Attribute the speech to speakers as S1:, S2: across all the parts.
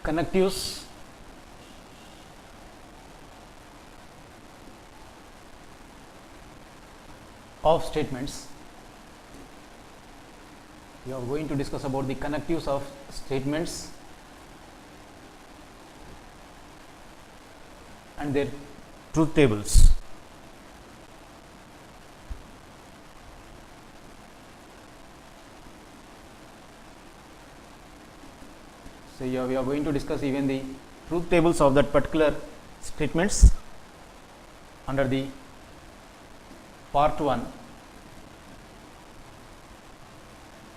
S1: connectives of statements. We are going to discuss about the connectives of statements and their truth tables. So here we are going to discuss even the truth tables of that particular statements under the part 1.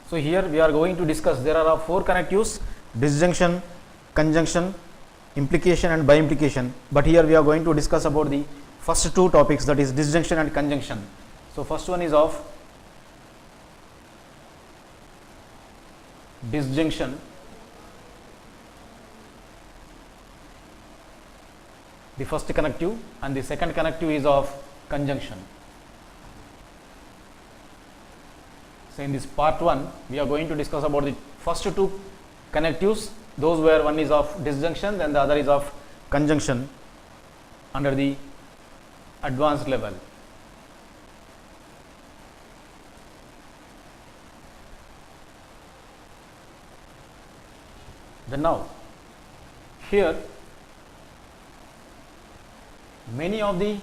S1: So here we are going to discuss, there are 4 connectives: disjunction, conjunction, implication and by implication, but here we are going to discuss about the first 2 topics, that is disjunction and conjunction. So first one is of disjunction. The first connective, and the second connective is of conjunction. So in this part 1 we are going to discuss about the first 2 connectives, those where one is of disjunction and the other is of conjunction under the advanced level. Then now here many of the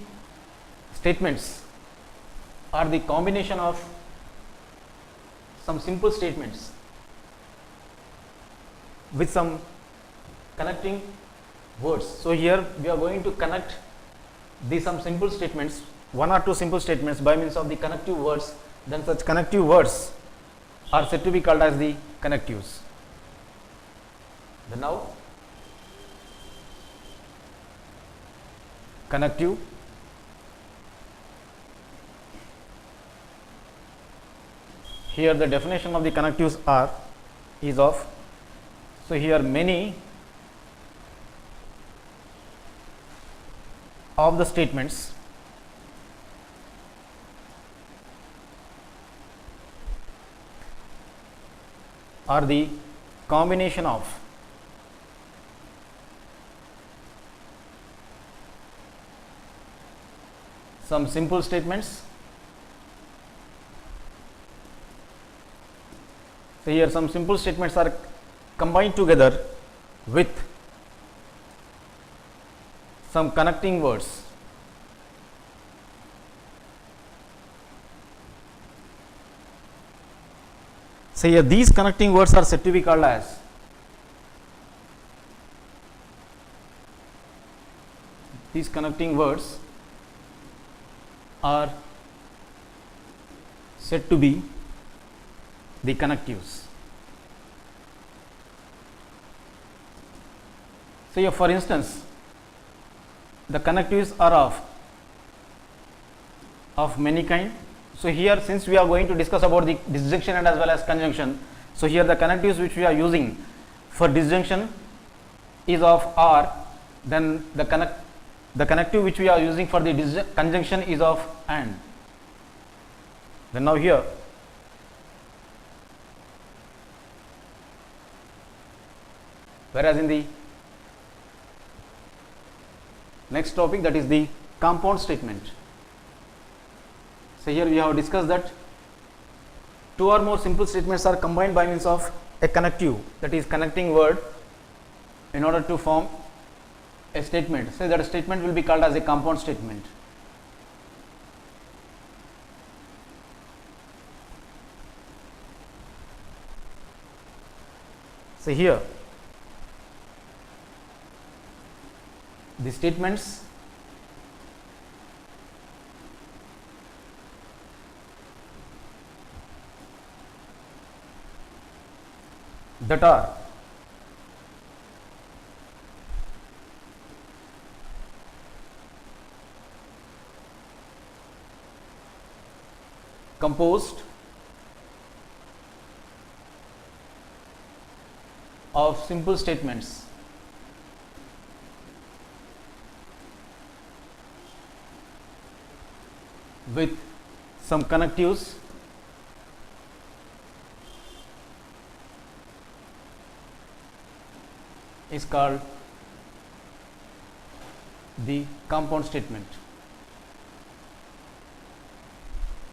S1: statements are the combination of some simple statements with some connecting words. So here we are going to connect these some simple statements, 1 or 2 simple statements, by means of the connective words. Then such connective words are said to be called as the connectives. Then now connective, here the definition of the connectives is of, so here many of the statements are the combination of some simple statements. So here some simple statements are combined together with some connecting words. So here these connecting words are said to be called as are said to be the connectives. So here for instance the connectives are of many kind. So here since we are going to discuss about the disjunction and as well as conjunction, so here the connectives which we are using for disjunction is of or, then the connective which we are using for the conjunction is of and. Then now here whereas in the next topic, that is the compound statement. So here we have discussed that 2 or more simple statements are combined by means of a connective, that is connecting word, in order to form a statement. So that a statement will be called as a compound statement. So here the statements that are composed of simple statements with some connectives is called the compound statement.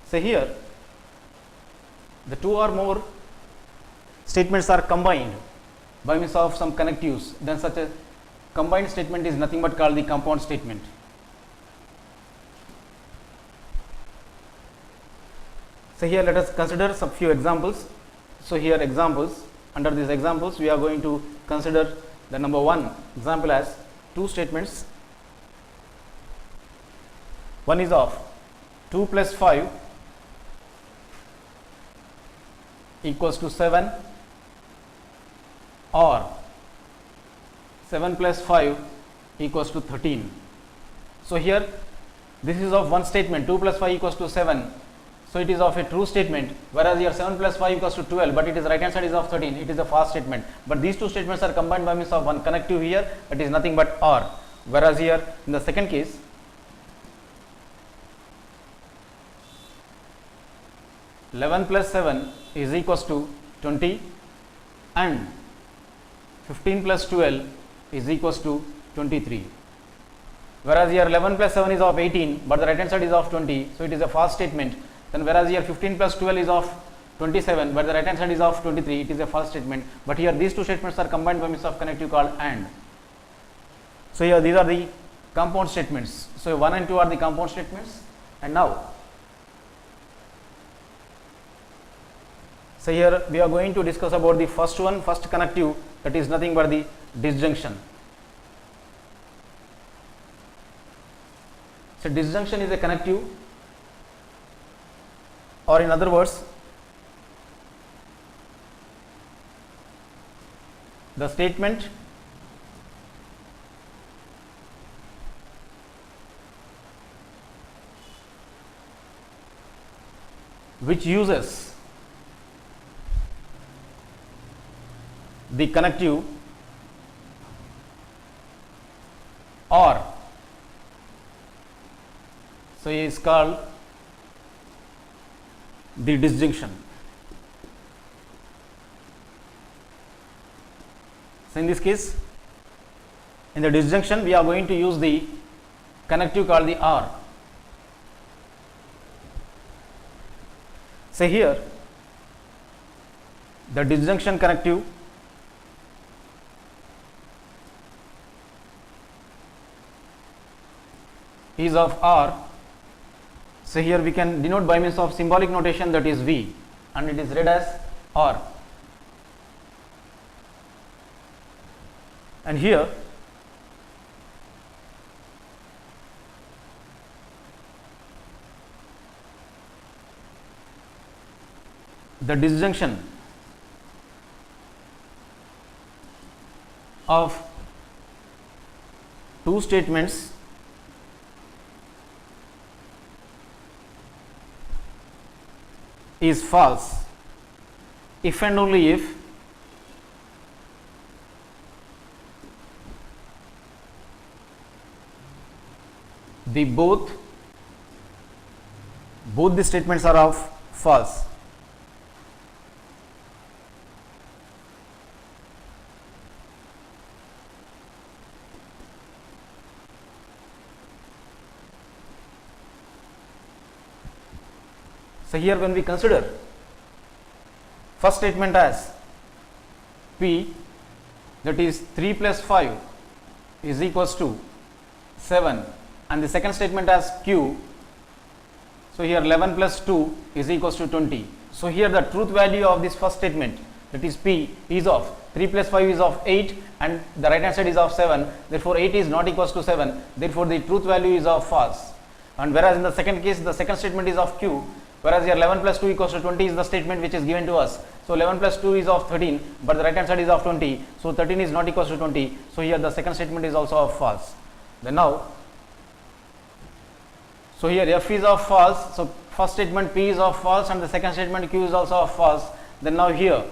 S1: So here the two or more statements are combined by means of some connectives, then such a combined statement is nothing but called the compound statement. So here let us consider some few examples. So here examples, under these examples we are going to consider the number one example as two statements. One is of 2 plus 5 equals to 7, or 7 plus 5 equals to 13. So here this is of one statement, 2 plus 5 equals to 7. So it is of a true statement, whereas here 7 plus 5 equals to 12, but it is right hand side is of 13, it is a false statement. But these two statements are combined by means of one connective here, that is nothing but or. Whereas here in the second case, (11 plus 7 is equals to 20 and 15 plus 12 is equals to 23. Whereas here 11 plus 7 is of 18, but the right hand side is of 20, so it is a false statement. Then whereas here 15 plus 12 is of 27, but the right hand side is of 23, it is a false statement. But here these two statements are combined by means of connective called AND. So here these are the compound statements. So 1 and 2 are the compound statements. And now, so here we are going to discuss about the first one, first connective, that is nothing but the disjunction. So disjunction is a connective, or in other words, the statement which uses the connective or, so is called the disjunction. So in this case, in the disjunction we are going to use the connective called the or. So here the disjunction connective is of or. So here we can denote by means of symbolic notation, that is V, and it is read as or. And here the disjunction of two statements is false if and only if the both the statements are of false. So here when we consider first statement as P, that is 3 plus 5 is equals to 7, and the second statement as Q, so here 11 plus 2 is equals to 20. So here the truth value of this first statement, that is P, is of 3 plus 5 is of 8 and the right hand side is of 7, therefore 8 is not equals to 7, therefore the truth value is of false. And whereas in the second case the second statement is of Q, whereas here 11 plus 2 equals to 20 is the statement which is given to us. So 11 plus 2 is of 13, but the right hand side is of 20, so 13 is not equals to 20, so here the second statement is also of false. Then now, so here F is of false, so first statement P is of false and the second statement Q is also of false. Then now here